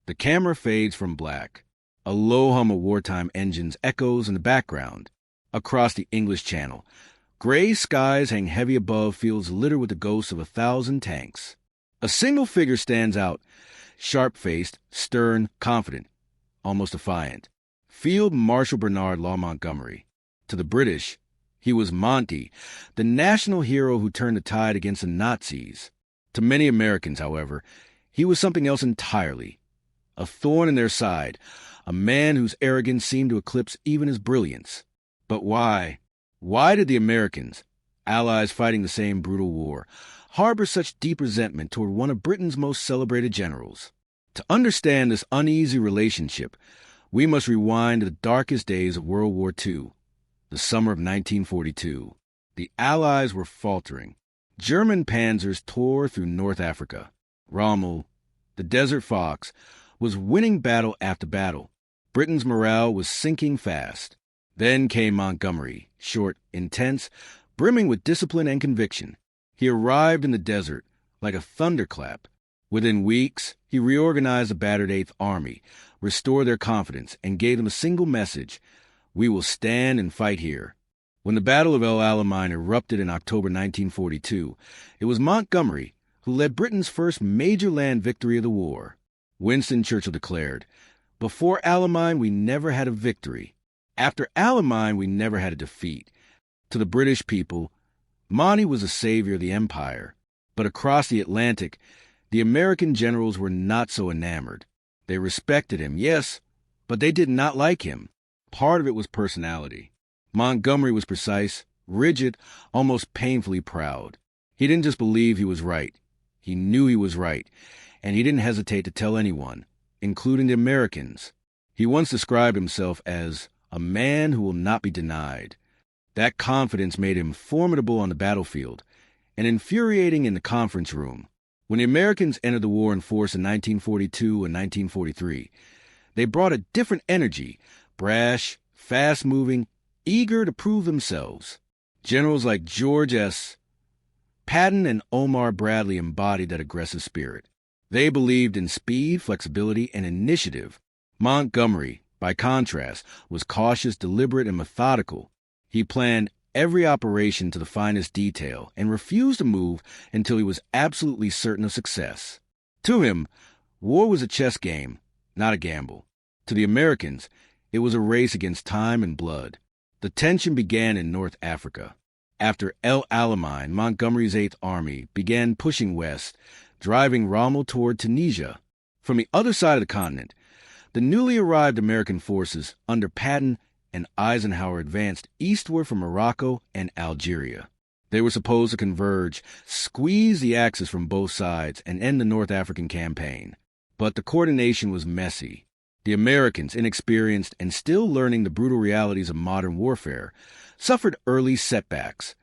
The camera fades from black. A low hum of wartime engines echoes in the background. Across the English Channel, gray skies hang heavy above fields littered with the ghosts of 1,000 tanks. A single figure stands out, sharp-faced, stern, confident, almost defiant. Field Marshal Bernard Montgomery. To the British, he was Monty, the national hero who turned the tide against the Nazis. To many Americans, however, he was something else entirely. A thorn in their side, a man whose arrogance seemed to eclipse even his brilliance. But why? Why did the Americans, allies fighting the same brutal war, harbor such deep resentment toward one of Britain's most celebrated generals? To understand this uneasy relationship, we must rewind to the darkest days of World War II, the summer of 1942. The Allies were faltering. German panzers tore through North Africa. Rommel, the Desert Fox, was winning battle after battle. Britain's morale was sinking fast. Then came Montgomery, short, intense, brimming with discipline and conviction. He arrived in the desert like a thunderclap. Within weeks, he reorganized the battered Eighth Army, restored their confidence, and gave them a single message: we will stand and fight here. When the Battle of El Alamein erupted in October 1942, it was Montgomery who led Britain's first major land victory of the war. Winston Churchill declared, "Before Alamein, we never had a victory. After Alamein, we never had a defeat." To the British people, Monty was the savior of the empire. But across the Atlantic, the American generals were not so enamored. They respected him, yes, but they did not like him. Part of it was personality. Montgomery was precise, rigid, almost painfully proud. He didn't just believe he was right. He knew he was right, and he didn't hesitate to tell anyone, including the Americans. He once described himself as a man who will not be denied. That confidence made him formidable on the battlefield and infuriating in the conference room. When the Americans entered the war in force in 1942 and 1943, they brought a different energy, brash, fast-moving, eager to prove themselves. Generals like George S. Patton and Omar Bradley embodied that aggressive spirit. They believed in speed, flexibility, and initiative. Montgomery, by contrast, was cautious, deliberate, and methodical. He planned every operation to the finest detail and refused to move until he was absolutely certain of success. To him, war was a chess game, not a gamble. To the Americans, it was a race against time and blood. The tension began in North Africa. After El Alamein, Montgomery's Eighth Army began pushing west, driving Rommel toward Tunisia. From the other side of the continent, the newly arrived American forces under Patton and Eisenhower advanced eastward from Morocco and Algeria. They were supposed to converge, squeeze the axis from both sides, and end the North African campaign. But the coordination was messy. The Americans, inexperienced and still learning the brutal realities of modern warfare, suffered early setbacks,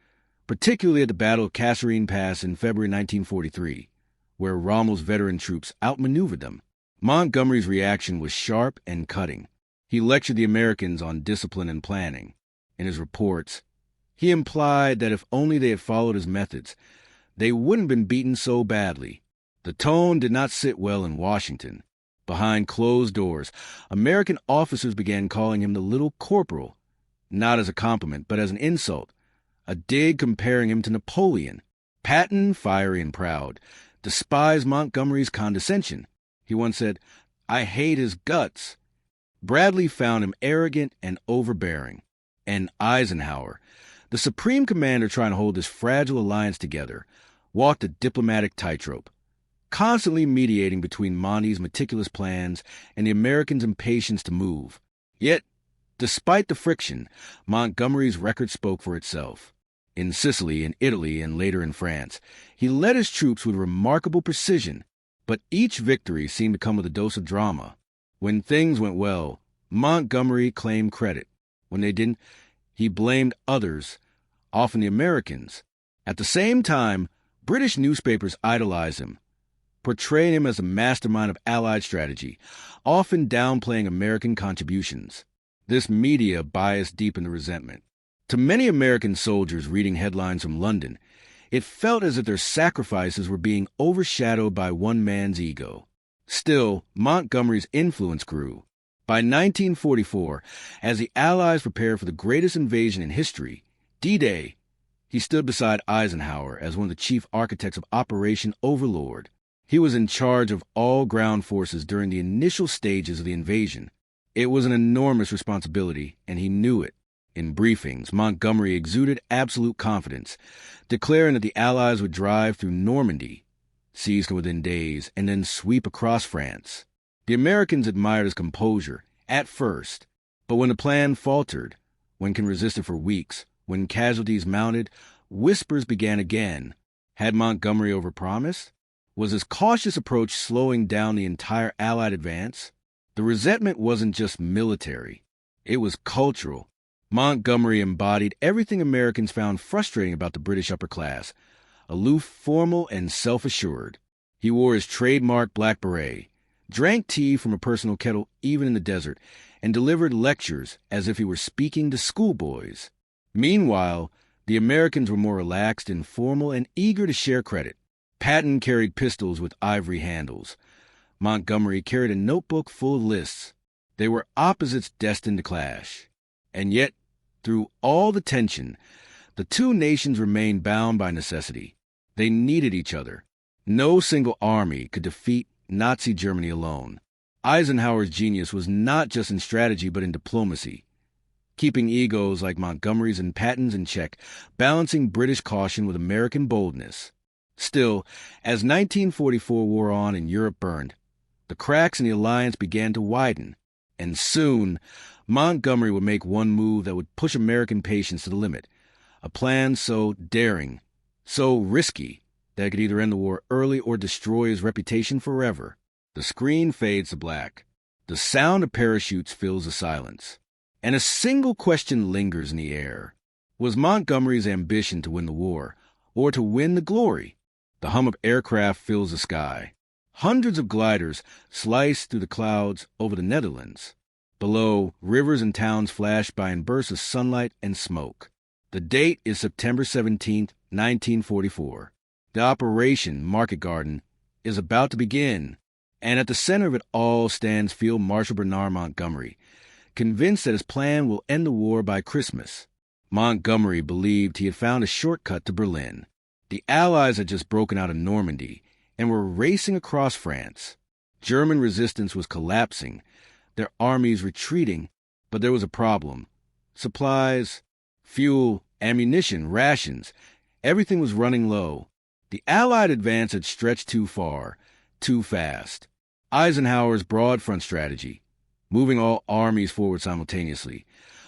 particularly at the Battle of Kasserine Pass in February 1943, where Rommel's veteran troops outmaneuvered them. Montgomery's reaction was sharp and cutting. He lectured the Americans on discipline and planning. In his reports, he implied that if only they had followed his methods, they wouldn't have been beaten so badly. The tone did not sit well in Washington. Behind closed doors, American officers began calling him the Little Corporal, not as a compliment, but as an insult, a dig comparing him to Napoleon. Patton, fiery and proud, despised Montgomery's condescension. He once said, "I hate his guts." Bradley found him arrogant and overbearing. And Eisenhower, the supreme commander trying to hold this fragile alliance together, walked a diplomatic tightrope, constantly mediating between Monty's meticulous plans and the Americans' impatience to move. Yet, despite the friction, Montgomery's record spoke for itself. In Sicily, in Italy, and later in France, he led his troops with remarkable precision, but each victory seemed to come with a dose of drama. When things went well, Montgomery claimed credit. When they didn't, he blamed others, often the Americans. At the same time, British newspapers idolized him, portraying him as a mastermind of Allied strategy, often downplaying American contributions. This media bias deepened the resentment. To many American soldiers reading headlines from London, it felt as if their sacrifices were being overshadowed by one man's ego. Still, Montgomery's influence grew. By 1944, as the Allies prepared for the greatest invasion in history, D-Day, he stood beside Eisenhower as one of the chief architects of Operation Overlord. He was in charge of all ground forces during the initial stages of the invasion. It was an enormous responsibility, and he knew it. In briefings, Montgomery exuded absolute confidence, declaring that the Allies would drive through Normandy, seize within days, and then sweep across France. The Americans admired his composure, at first, but when the plan faltered, when can resist it for weeks, when casualties mounted, whispers began again. Had Montgomery overpromised? Was his cautious approach slowing down the entire Allied advance? The resentment wasn't just military. It was cultural. Montgomery embodied everything Americans found frustrating about the British upper class: aloof, formal, and self-assured. He wore his trademark black beret, drank tea from a personal kettle even in the desert, and delivered lectures as if he were speaking to schoolboys. Meanwhile, the Americans were more relaxed, informal, and eager to share credit. Patton carried pistols with ivory handles. Montgomery carried a notebook full of lists. They were opposites destined to clash. And yet, through all the tension, the two nations remained bound by necessity. They needed each other. No single army could defeat Nazi Germany alone. Eisenhower's genius was not just in strategy but in diplomacy, keeping egos like Montgomery's and Patton's in check, balancing British caution with American boldness. Still, as 1944 wore on and Europe burned, the cracks in the alliance began to widen, and soon Montgomery would make one move that would push American patience to the limit, a plan so daring, so risky, that could either end the war early or destroy his reputation forever. The screen fades to black. The sound of parachutes fills the silence. And a single question lingers in the air. Was Montgomery's ambition to win the war, or to win the glory? The hum of aircraft fills the sky. Hundreds of gliders slice through the clouds over the Netherlands. Below, rivers and towns flash by in bursts of sunlight and smoke. The date is September 17th, 1944. The Operation Market Garden is about to begin, and at the center of it all stands Field Marshal Bernard Montgomery, convinced that his plan will end the war by Christmas. Montgomery believed he had found a shortcut to Berlin. The Allies had just broken out of Normandy and were racing across France. German resistance was collapsing, their armies retreating, but there was a problem. Supplies, fuel, ammunition, rations, everything was running low. The Allied advance had stretched too far, too fast. Eisenhower's broad front strategy, moving all armies forward simultaneously,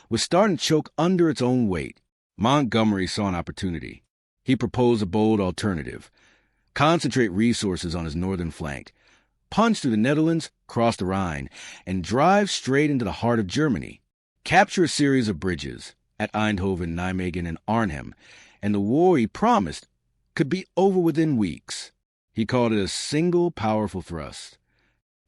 was starting to choke under its own weight. Montgomery saw an opportunity. He proposed a bold alternative: concentrate resources on his northern flank, punch through the Netherlands, cross the Rhine, and drive straight into the heart of Germany. Capture a series of bridges at Eindhoven, Nijmegen, and Arnhem, and the war he promised could be over within weeks. He called it a single powerful thrust.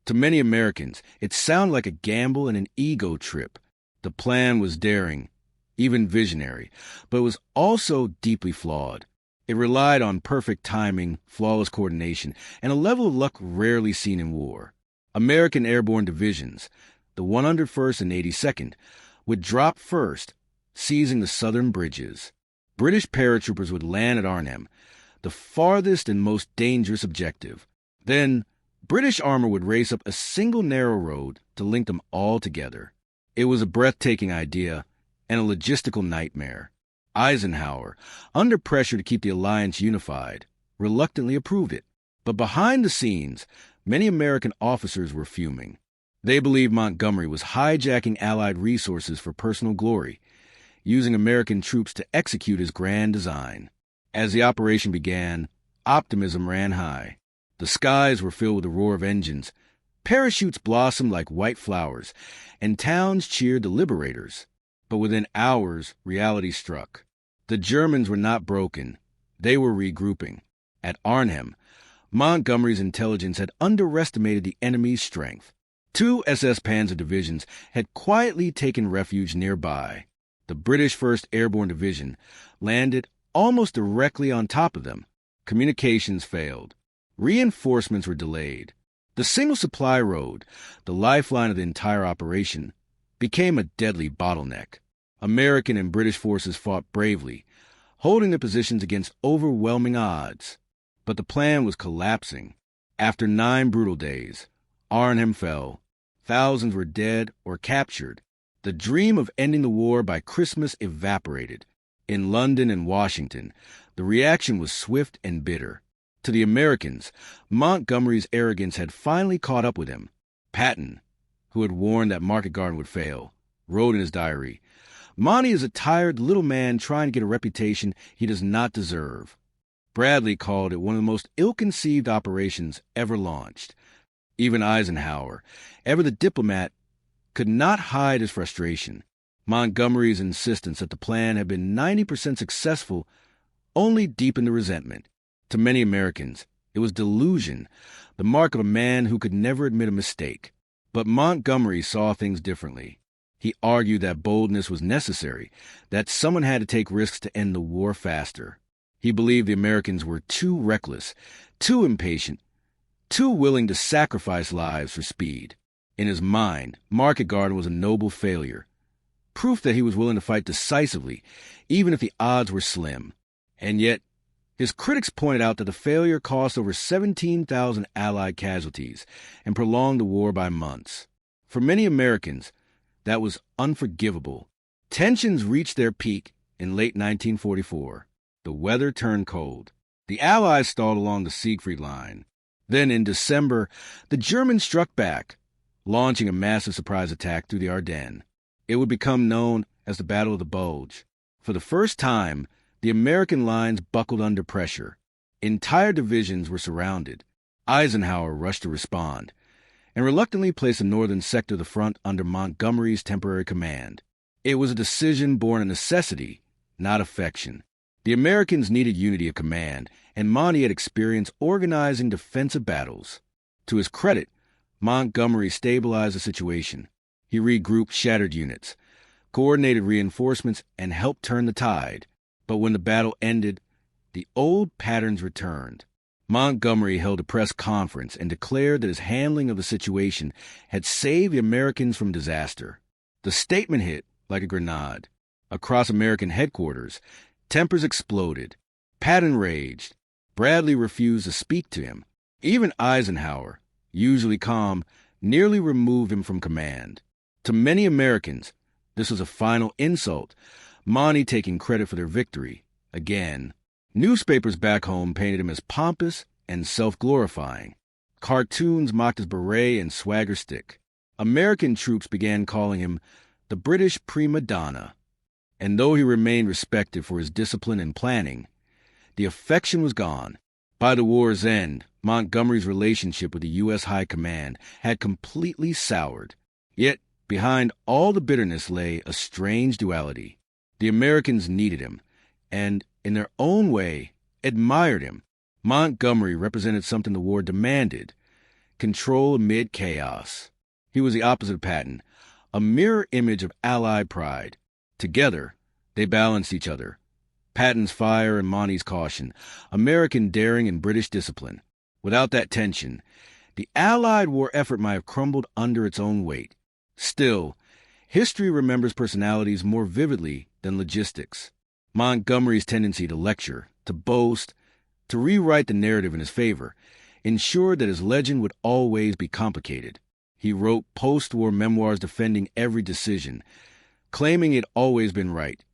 To many Americans, it sounded like a gamble and an ego trip. The plan was daring, even visionary, but it was also deeply flawed. It relied on perfect timing, flawless coordination, and a level of luck rarely seen in war. American airborne divisions, the 101st and 82nd, would drop first, seizing the southern bridges. British paratroopers would land at Arnhem, the farthest and most dangerous objective. Then, British armor would race up a single narrow road to link them all together. It was a breathtaking idea and a logistical nightmare. Eisenhower, under pressure to keep the alliance unified, reluctantly approved it. But behind the scenes, many American officers were fuming. They believed Montgomery was hijacking Allied resources for personal glory, using American troops to execute his grand design. As the operation began, optimism ran high. The skies were filled with the roar of engines. Parachutes blossomed like white flowers, and towns cheered the liberators. But within hours, reality struck. The Germans were not broken. They were regrouping. At Arnhem, Montgomery's intelligence had underestimated the enemy's strength. 2 SS Panzer divisions had quietly taken refuge nearby. The British 1st Airborne Division landed almost directly on top of them. Communications failed. Reinforcements were delayed. The single supply road, the lifeline of the entire operation, became a deadly bottleneck. American and British forces fought bravely, holding their positions against overwhelming odds. But the plan was collapsing. After 9 brutal days, Arnhem fell. Thousands were dead or captured. The dream of ending the war by Christmas evaporated. In London and Washington, the reaction was swift and bitter. To the Americans, Montgomery's arrogance had finally caught up with him. Patton, who had warned that Market Garden would fail, wrote in his diary, "Monty is a tired little man trying to get a reputation he does not deserve." Bradley called it one of the most ill-conceived operations ever launched. Even Eisenhower, ever the diplomat, could not hide his frustration. Montgomery's insistence that the plan had been 90% successful only deepened the resentment. To many Americans, it was delusion, the mark of a man who could never admit a mistake. But Montgomery saw things differently. He argued that boldness was necessary, that someone had to take risks to end the war faster. He believed the Americans were too reckless, too impatient, too willing to sacrifice lives for speed. In his mind, Market Garden was a noble failure, proof that he was willing to fight decisively, even if the odds were slim. And yet, his critics pointed out that the failure cost over 17,000 Allied casualties and prolonged the war by months. For many Americans, that was unforgivable. Tensions reached their peak in late 1944. The weather turned cold. The Allies stalled along the Siegfried Line. Then, in December, the Germans struck back, launching a massive surprise attack through the Ardennes. It would become known as the Battle of the Bulge. For the first time, the American lines buckled under pressure. Entire divisions were surrounded. Eisenhower rushed to respond, and reluctantly placed the northern sector of the front under Montgomery's temporary command. It was a decision born of necessity, not affection. The Americans needed unity of command, and Monty had experience organizing defensive battles. To his credit, Montgomery stabilized the situation. He regrouped shattered units, coordinated reinforcements, and helped turn the tide. But when the battle ended, the old patterns returned. Montgomery held a press conference and declared that his handling of the situation had saved the Americans from disaster. The statement hit like a grenade. Across American headquarters, tempers exploded. Patton raged. Bradley refused to speak to him. Even Eisenhower, usually calm, nearly removed him from command. To many Americans, this was a final insult, Monty taking credit for their victory. Again, newspapers back home painted him as pompous and self-glorifying. Cartoons mocked his beret and swagger stick. American troops began calling him the British prima donna. And though he remained respected for his discipline and planning, the affection was gone. By the war's end, Montgomery's relationship with the U.S. High Command had completely soured. Yet, behind all the bitterness lay a strange duality. The Americans needed him, and, in their own way, admired him. Montgomery represented something the war demanded: control amid chaos. He was the opposite of Patton, a mirror image of Allied pride. Together, they balanced each other. Patton's fire and Monty's caution, American daring and British discipline. Without that tension, the Allied war effort might have crumbled under its own weight. Still, history remembers personalities more vividly than logistics. Montgomery's tendency to lecture, to boast, to rewrite the narrative in his favor, ensured that his legend would always be complicated. He wrote post-war memoirs defending every decision, claiming it always been right,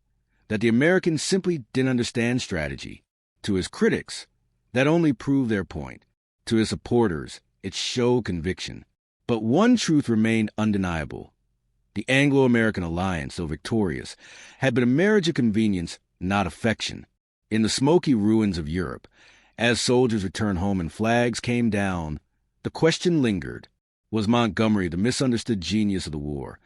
that the Americans simply didn't understand strategy. To his critics, that only proved their point. To his supporters, it showed conviction. But one truth remained undeniable. The Anglo-American alliance, though victorious, had been a marriage of convenience, not affection. In the smoky ruins of Europe, as soldiers returned home and flags came down, the question lingered: was Montgomery the misunderstood genius of the war,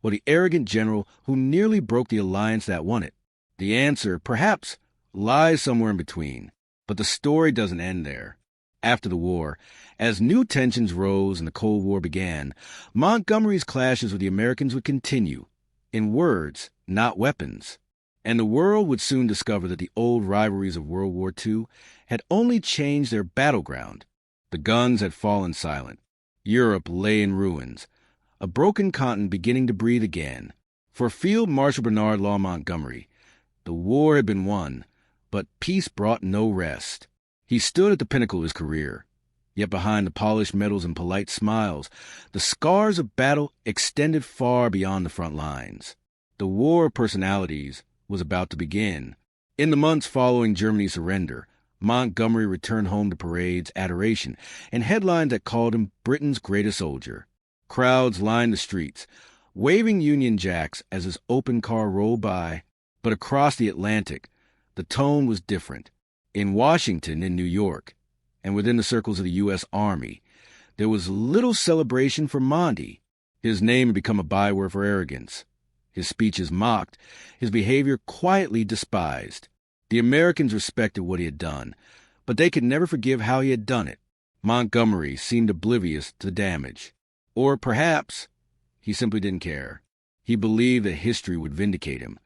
or the arrogant general who nearly broke the alliance that won it? The answer, perhaps, lies somewhere in between. But the story doesn't end there. After the war, as new tensions rose and the Cold War began, Montgomery's clashes with the Americans would continue, in words, not weapons. And the world would soon discover that the old rivalries of World War II had only changed their battleground. The guns had fallen silent. Europe lay in ruins, a broken continent beginning to breathe again. For Field Marshal Bernard Montgomery, the war had been won, but peace brought no rest. He stood at the pinnacle of his career, yet behind the polished medals and polite smiles, the scars of battle extended far beyond the front lines. The war of personalities was about to begin. In the months following Germany's surrender, Montgomery returned home to parades, adoration, and headlines that called him Britain's greatest soldier. Crowds lined the streets, waving Union Jacks as his open car rolled by. But across the Atlantic, the tone was different. In Washington, in New York, and within the circles of the U.S. Army, there was little celebration for Monty. His name had become a byword for arrogance. His speeches mocked, his behavior quietly despised. The Americans respected what he had done, but they could never forgive how he had done it. Montgomery seemed oblivious to the damage. Or perhaps he simply didn't care. He believed that history would vindicate him,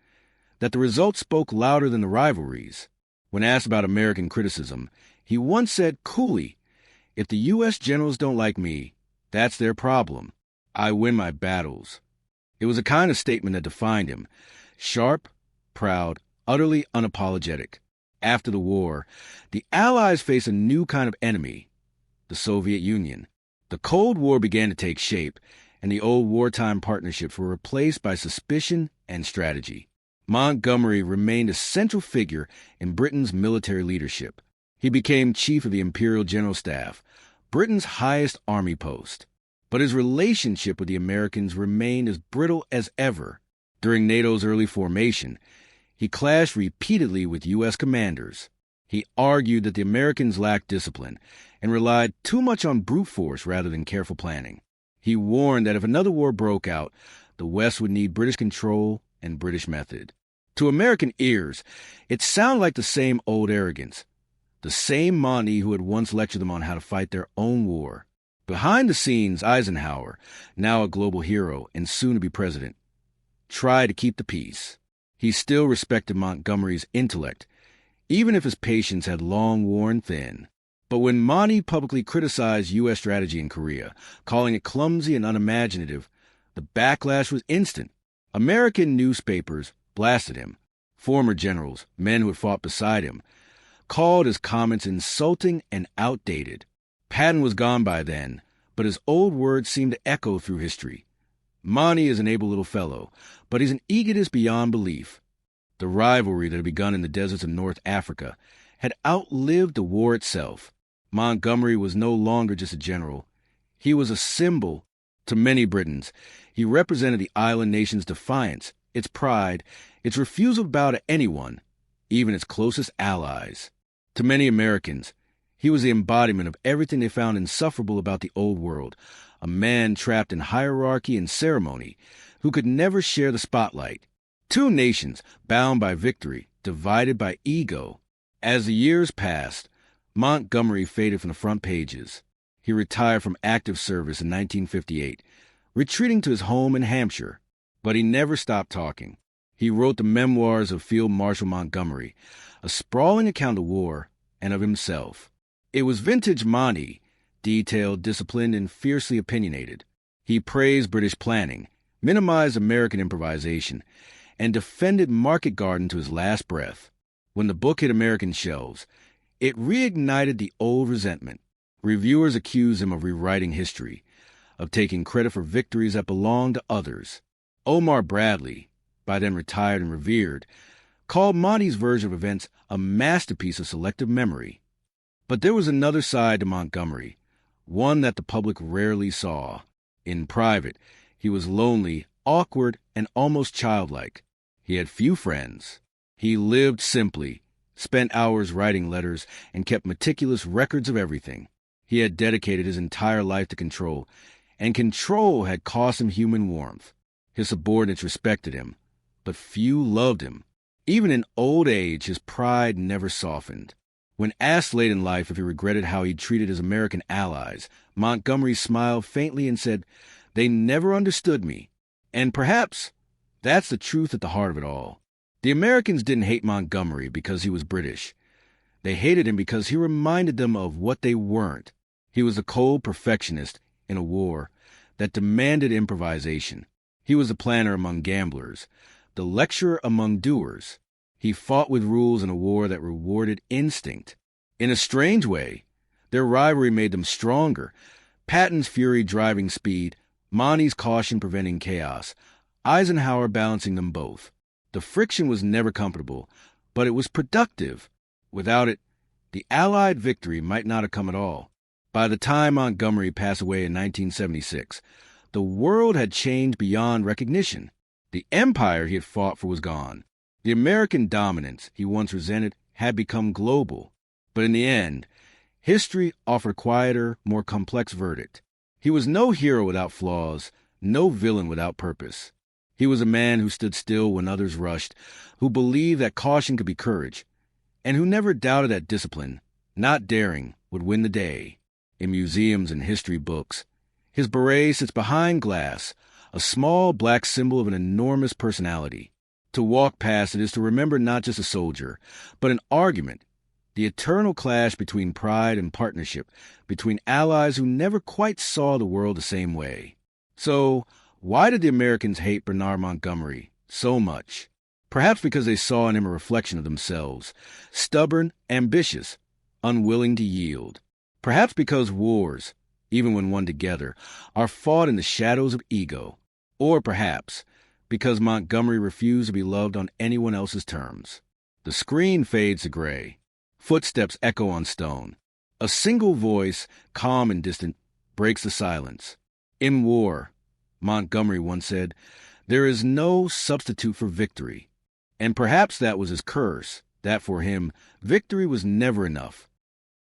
that the results spoke louder than the rivalries. When asked about American criticism, he once said coolly, "If the U.S. generals don't like me, that's their problem. I win my battles." It was a kind of statement that defined him. Sharp, proud, utterly unapologetic. After the war, the Allies faced a new kind of enemy, the Soviet Union. The Cold War began to take shape, and the old wartime partnerships were replaced by suspicion and strategy. Montgomery remained a central figure in Britain's military leadership. He became chief of the Imperial General Staff, Britain's highest army post. But his relationship with the Americans remained as brittle as ever. During NATO's early formation, he clashed repeatedly with U.S. commanders. He argued that the Americans lacked discipline and relied too much on brute force rather than careful planning. He warned that if another war broke out, the West would need British control and British method. To American ears, it sounded like the same old arrogance, the same Monty who had once lectured them on how to fight their own war. Behind the scenes, Eisenhower, now a global hero and soon to be president, tried to keep the peace. He still respected Montgomery's intellect, even if his patience had long worn thin. But when Monty publicly criticized U.S. strategy in Korea, calling it clumsy and unimaginative, the backlash was instant. American newspapers blasted him. Former generals, men who had fought beside him, called his comments insulting and outdated. Patton was gone by then, but his old words seemed to echo through history. Monty is an able little fellow, but he's an egotist beyond belief. The rivalry that had begun in the deserts of North Africa had outlived the war itself. Montgomery was no longer just a general. He was a symbol. To many Britons, he represented the island nation's defiance, its pride, its refusal to bow to anyone, even its closest allies. To many Americans, he was the embodiment of everything they found insufferable about the old world, a man trapped in hierarchy and ceremony who could never share the spotlight. Two nations bound by victory, divided by ego. As the years passed, Montgomery faded from the front pages. He retired from active service in 1958, retreating to his home in Hampshire. But he never stopped talking. He wrote the memoirs of Field Marshal Montgomery, a sprawling account of war and of himself. It was vintage Monty, detailed, disciplined, and fiercely opinionated. He praised British planning, minimized American improvisation, and defended market garden to his last breath. When the book hit American shelves, it reignited the old resentment. Reviewers accused him of rewriting history, of taking credit for victories that belonged to others. Omar Bradley, by then retired and revered, called Monty's version of events a masterpiece of selective memory. But there was another side to Montgomery, one that the public rarely saw. In private, he was lonely, awkward, and almost childlike. He had few friends. He lived simply, spent hours writing letters, and kept meticulous records of everything. He had dedicated his entire life to control, and control had cost him human warmth. His subordinates respected him, but few loved him. Even in old age, his pride never softened. When asked late in life if he regretted how he treated his American allies, Montgomery smiled faintly and said, "They never understood me." And perhaps that's the truth at the heart of it all. The Americans didn't hate Montgomery because he was British. They hated him because he reminded them of what they weren't. He was a cold perfectionist in a war that demanded improvisation. He was the planner among gamblers, the lecturer among doers. He fought with rules in a war that rewarded instinct. In a strange way, their rivalry made them stronger. Patton's fury driving speed, Monty's caution preventing chaos, Eisenhower balancing them both. The friction was never comfortable, but it was productive. Without it, the Allied victory might not have come at all. By the time Montgomery passed away in 1976, the world had changed beyond recognition. The empire he had fought for was gone. The American dominance he once resented had become global. But in the end, history offered a quieter, more complex verdict. He was no hero without flaws, no villain without purpose. He was a man who stood still when others rushed, who believed that caution could be courage, and who never doubted that discipline, not daring, would win the day. In museums and history books, his beret sits behind glass, a small black symbol of an enormous personality. To walk past it is to remember not just a soldier, but an argument, the eternal clash between pride and partnership, between allies who never quite saw the world the same way. So, why did the Americans hate Bernard Montgomery so much? Perhaps because they saw in him a reflection of themselves, stubborn, ambitious, unwilling to yield. Perhaps because wars, even when won together, are fought in the shadows of ego. Or perhaps because Montgomery refused to be loved on anyone else's terms. The screen fades to gray. Footsteps echo on stone. A single voice, calm and distant, breaks the silence. In war, Montgomery once said, there is no substitute for victory. And perhaps that was his curse, that for him, victory was never enough.